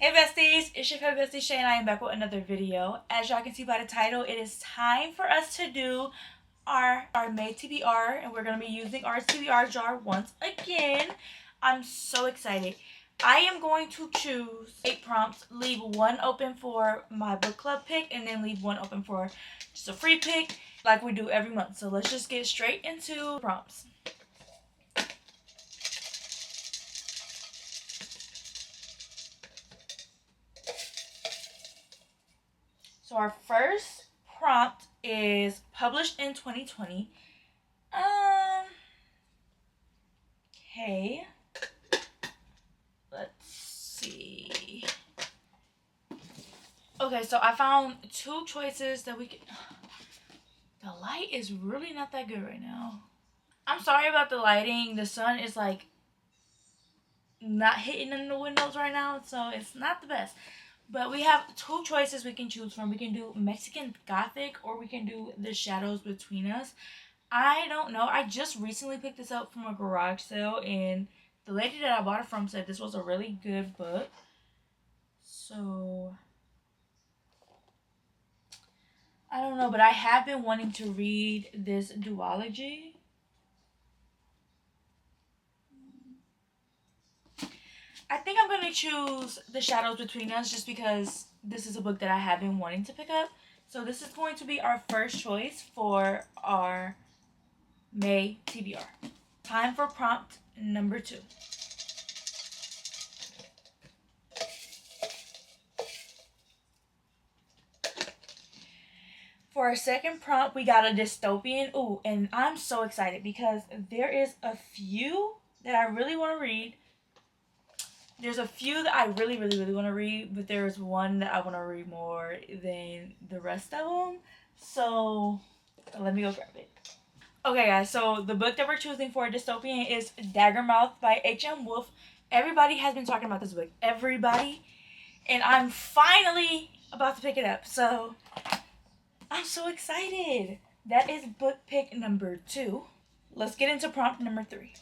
Hey besties, it's your favorite bestie Shay and I am back with another video. As y'all can see by the title, it is time for us to do our May TBR, and we're going to be using our TBR jar once again. I'm so excited. I am going to choose 8 prompts, leave one open for my book club pick, and then leave one open for just a free pick like we do every month. So let's just get straight into prompts. So our first prompt is published in 2020. Okay. Let's see. Okay, so I found 2 choices that we can. The light is really not that good right now. I'm sorry about the lighting. The sun is like not hitting in the windows right now, so it's not the best. But we have 2 choices we can choose from. We can do Mexican Gothic or we can do The Shadows Between Us. I don't know. I just recently picked this up from a garage sale, and the lady that I bought it from said this was a really good book. So I don't know, but I have been wanting to read this duology. I think I'm going to choose The Shadows Between Us just because this is a book that I have been wanting to pick up. So this is going to be our first choice for our May TBR. Time for prompt number 2. For our second prompt, we got a dystopian. Ooh, and I'm so excited because there is a few that I really want to read. There's a few that I really want to read, but there's one that I want to read more than the rest of them. So let me go grab it. Okay, guys, so the book that we're choosing for dystopian is Daggermouth by H.M. Wolf. Everybody has been talking about this book. Everybody. And I'm finally about to pick it up. So I'm so excited. That is book pick number 2. Let's get into prompt number 3.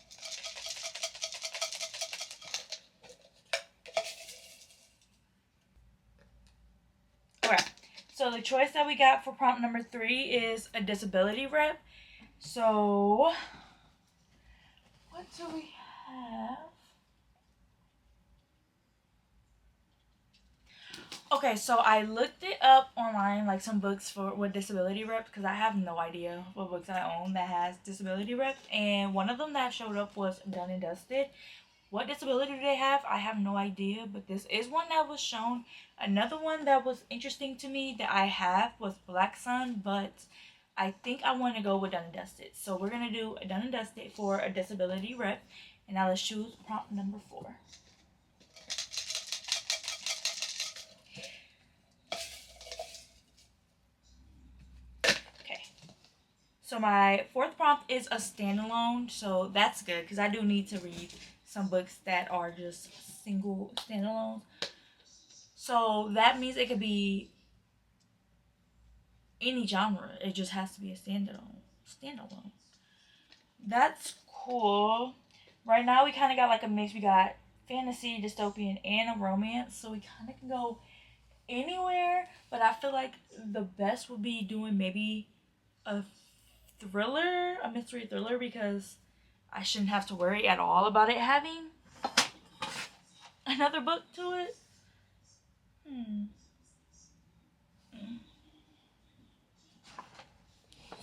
Alright, so the choice that we got for prompt number 3 is a disability rep. So, what do we have? Okay, so I looked it up online, like some books for with disability reps, because I have no idea what books I own that has disability reps, and one of them that showed up was Done and Dusted. What disability do they have? I have no idea, but this is one that was shown. Another one that was interesting to me that I have was Black Sun, but I think I want to go with Done and Dusted. So we're going to do Done and Dusted for a disability rep, and now let's choose prompt number 4. So my 4th prompt is a standalone, so that's good because I do need to read some books that are just single standalones. So that means it could be any genre. It just has to be a standalone. That's cool. Right now we kind of got like a mix. We got fantasy, dystopian, and a romance, so we kind of can go anywhere. But I feel like the best would be doing maybe a mystery thriller, because I shouldn't have to worry at all about it having another book to it.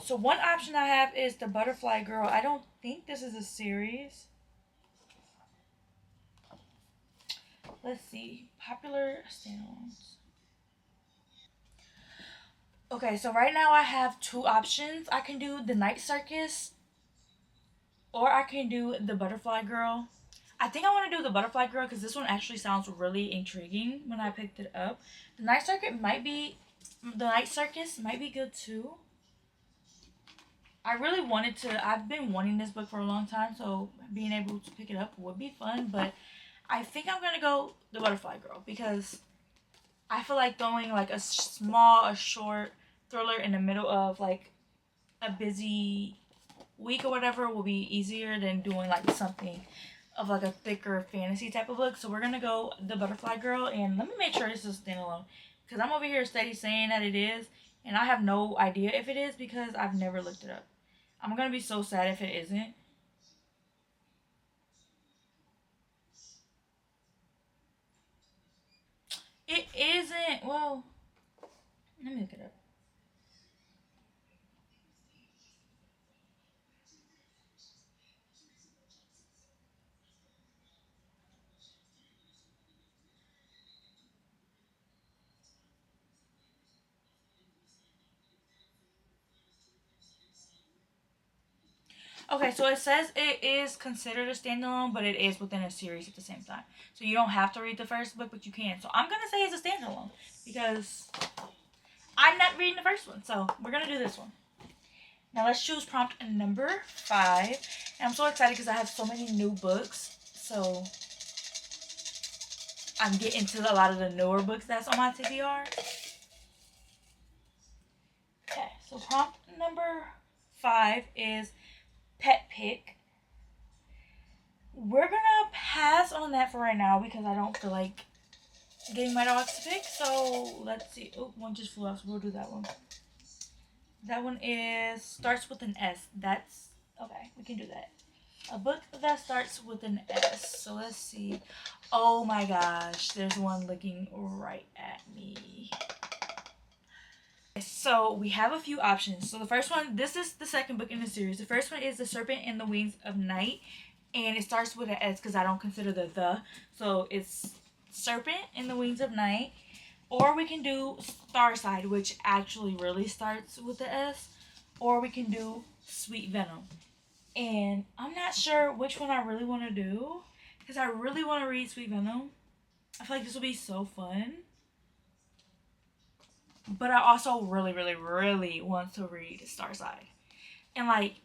So one option I have is The Butterfly Girl. I don't think this is a series. Let's see. Popular standalones. Okay, so right now I have 2 options. I can do The Night Circus or I can do The Butterfly Girl. I think I want to do The Butterfly Girl because this one actually sounds really intriguing when I picked it up. The Night Circus might be good too. I really wanted to. I've been wanting this book for a long time, so being able to pick it up would be fun. But I think I'm gonna go The Butterfly Girl because I feel like throwing like a short thriller in the middle of like a busy week or whatever will be easier than doing like something of like a thicker fantasy type of book. So we're gonna go The Butterfly Girl, and let me make sure this is standalone because I'm over here steady saying that it is, and I have no idea if it is because I've never looked it up. I'm gonna be so sad if it isn't. It isn't. Well, let me look it up. Okay, so it says it is considered a standalone, but it is within a series at the same time. So you don't have to read the first book, but you can. So I'm gonna say it's a standalone because I'm not reading the first one. So we're gonna do this one. Now let's choose prompt number 5. And I'm so excited because I have so many new books. So I'm getting to a lot of the newer books that's on my TBR. Okay, so prompt number 5 is Pet Pick. We're gonna pass on that for right now because I don't feel like getting my dogs to pick. So let's see. Oh, one just flew off, so we'll do that one. That one starts with an S. That's okay. We can do that. A book that starts with an S. So let's see. Oh my gosh, there's one looking right at me. So we have a few options. So the first one, this is the second book in the series. The first one is The Serpent and the Wings of Night. And it starts with an S because I don't consider the. So it's Serpent and the Wings of Night. Or we can do Starside, which actually really starts with the S. Or we can do Sweet Venom. And I'm not sure which one I really want to do because I really want to read Sweet Venom. I feel like this will be so fun. But I also really, really, really want to read Starside. And like,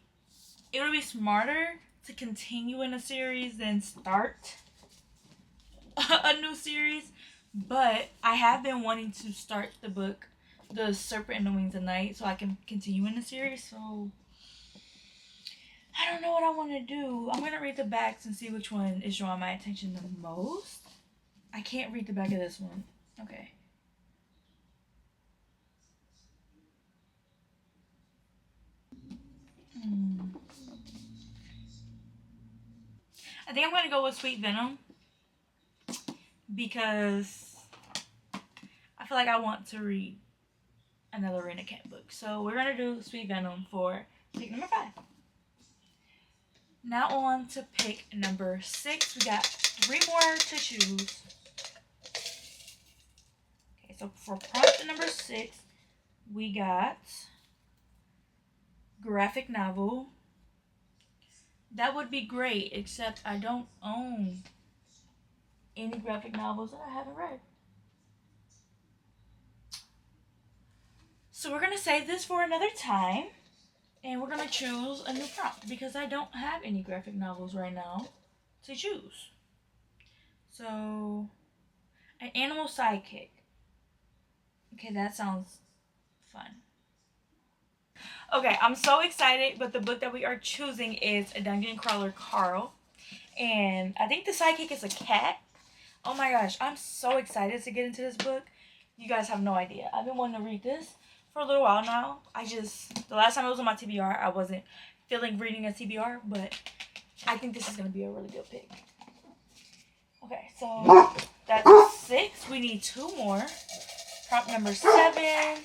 it would be smarter to continue in a series than start a new series. But I have been wanting to start the book, The Serpent and the Wings of Night, so I can continue in the series. So I don't know what I want to do. I'm going to read the backs and see which one is drawing my attention the most. I can't read the back of this one. Okay. I think I'm going to go with Sweet Venom because I feel like I want to read another Rena Cat book. So we're going to do Sweet Venom for pick number 5. Now on to pick number 6. We got 3 more to choose. Okay, so for prompt number 6, we got graphic novel. That would be great, except I don't own any graphic novels that I haven't read. So we're going to save this for another time. And we're going to choose a new prompt because I don't have any graphic novels right now to choose. So, an animal sidekick. Okay, that sounds fun. Okay, I'm so excited, but the book that we are choosing is A Dungeon Crawler Carl. And I think the sidekick is a cat. Oh my gosh, I'm so excited to get into this book. You guys have no idea. I've been wanting to read this for a little while now. The last time it was on my TBR, I wasn't feeling reading a TBR, but I think this is going to be a really good pick. Okay, so that's 6. We need 2 more. Prompt number 7. Okay.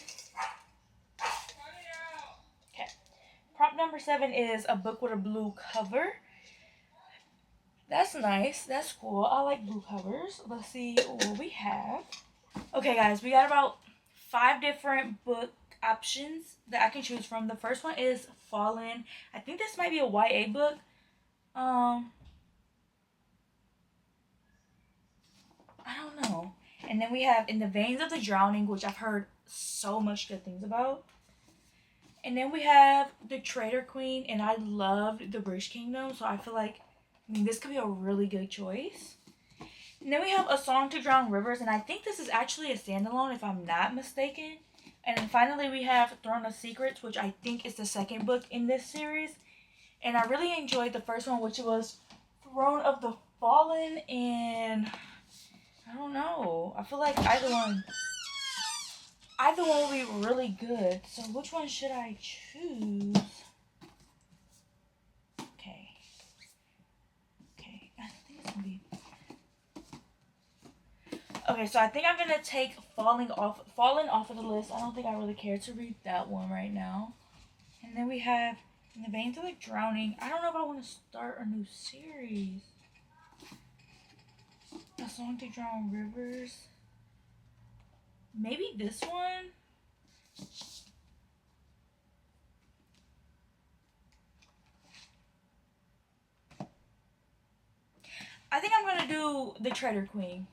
Prompt number 7 is a book with a blue cover. That's nice. That's cool. I like blue covers. Let's see what we have. Okay, guys, we got about 5 different book options that I can choose from. The first one is Fallen. I think this might be a YA book. I don't know. And then we have In the Veins of the Drowning, which I've heard so much good things about. And then we have The Traitor Queen, and I loved The British Kingdom, so I feel like, this could be a really good choice. And then we have A Song to Drown Rivers, and I think this is actually a standalone if I'm not mistaken. And then finally we have Throne of Secrets, which I think is the second book in this series. And I really enjoyed the first one, which was Throne of the Fallen, and I don't know. I feel like either one will be really good. So which one should I choose? Okay. I think it's gonna be. Okay, so I think I'm gonna take Fallen off of the list. I don't think I really care to read that one right now. And then we have In the Veins of the Drowning. I don't know if I want to start a new series. A Song to Drown Rivers. Maybe this one? I think I'm going to do The Traitor Queen.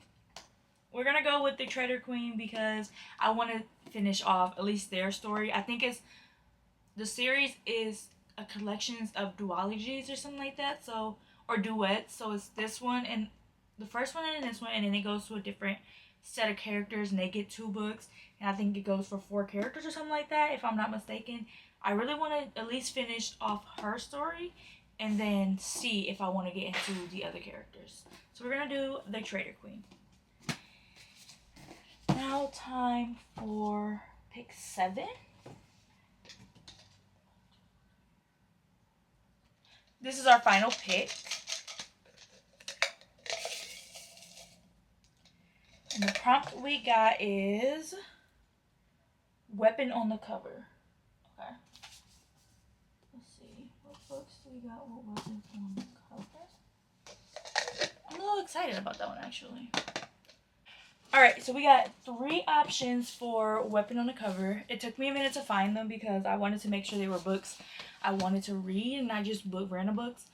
We're going to go with The Traitor Queen because I want to finish off at least their story. I think the series is a collection of duologies or something like that. So, or duets. So it's this one and the first one and this one, and then it goes to a different set of characters and they get 2 books. And I think it goes for 4 characters or something like that, if I'm not mistaken. I really want to at least finish off her story and then see if I want to get into the other characters. So we're going to do The Traitor Queen. Now time for pick 7. This is our final pick. And the prompt we got is Weapon on the Cover. Okay. Let's see. What books do we got? What weapons on the cover? I'm a little excited about that one, actually. Alright, so we got 3 options for Weapon on the Cover. It took me a minute to find them because I wanted to make sure they were books I wanted to read and not just random books.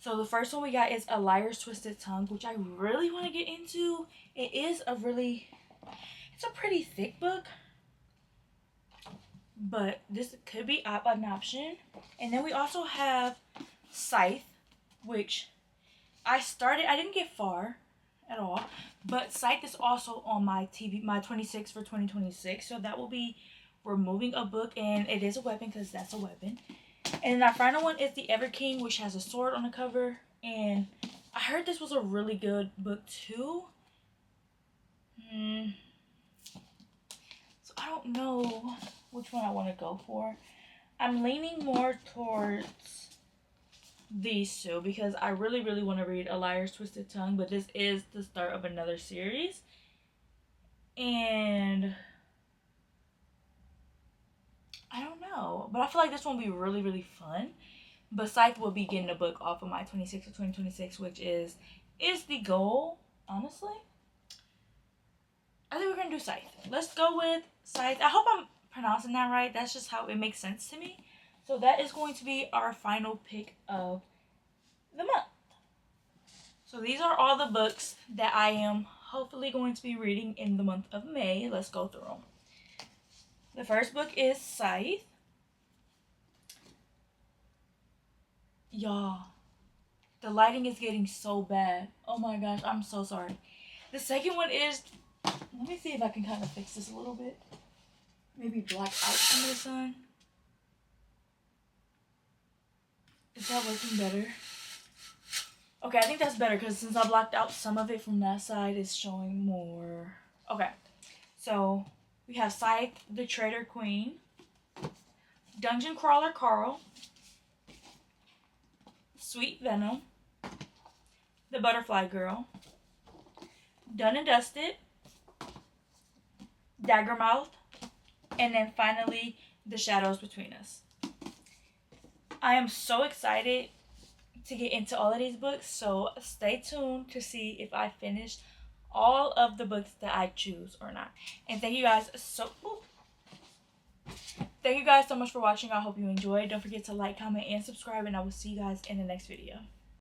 So the first one we got is A Liar's Twisted Tongue, which I really want to get into. It's a pretty thick book, but this could be an option. And then we also have Scythe, which I didn't get far at all, but Scythe is also on my 26 for 2026, so that will be removing a book, and it is a weapon because that's a weapon. And then our final one is The Ever King, which has a sword on the cover. And I heard this was a really good book too. So I don't know which one I want to go for. I'm leaning more towards these 2 because I really, really want to read A Liar's Twisted Tongue. But this is the start of another series. And I don't know, but I feel like this one will be really, really fun. But Scythe will be getting a book off of my 26 of 2026, which is the goal, honestly. I think we're going to do Scythe. Let's go with Scythe. I hope I'm pronouncing that right. That's just how it makes sense to me. So that is going to be our final pick of the month. So these are all the books that I am hopefully going to be reading in the month of May. Let's go through them. The first book is Scythe. Y'all, the lighting is getting so bad. Oh my gosh, I'm so sorry. The second one is, let me see if I can kind of fix this a little bit. Maybe black out some of the sun. Is that working better? Okay, I think that's better because since I blocked out some of it from that side, it's showing more. Okay, so we have Scythe, The Traitor Queen, Dungeon Crawler Carl, Sweet Venom, The Butterfly Girl, Done and Dusted, Daggermouth, and then finally The Shadows Between Us. I am so excited to get into all of these books, so stay tuned to see if I finish all of the books that I choose or not. And thank you guys so much for watching. I hope you enjoyed. Don't forget to like, comment, and subscribe, and I will see you guys in the next video.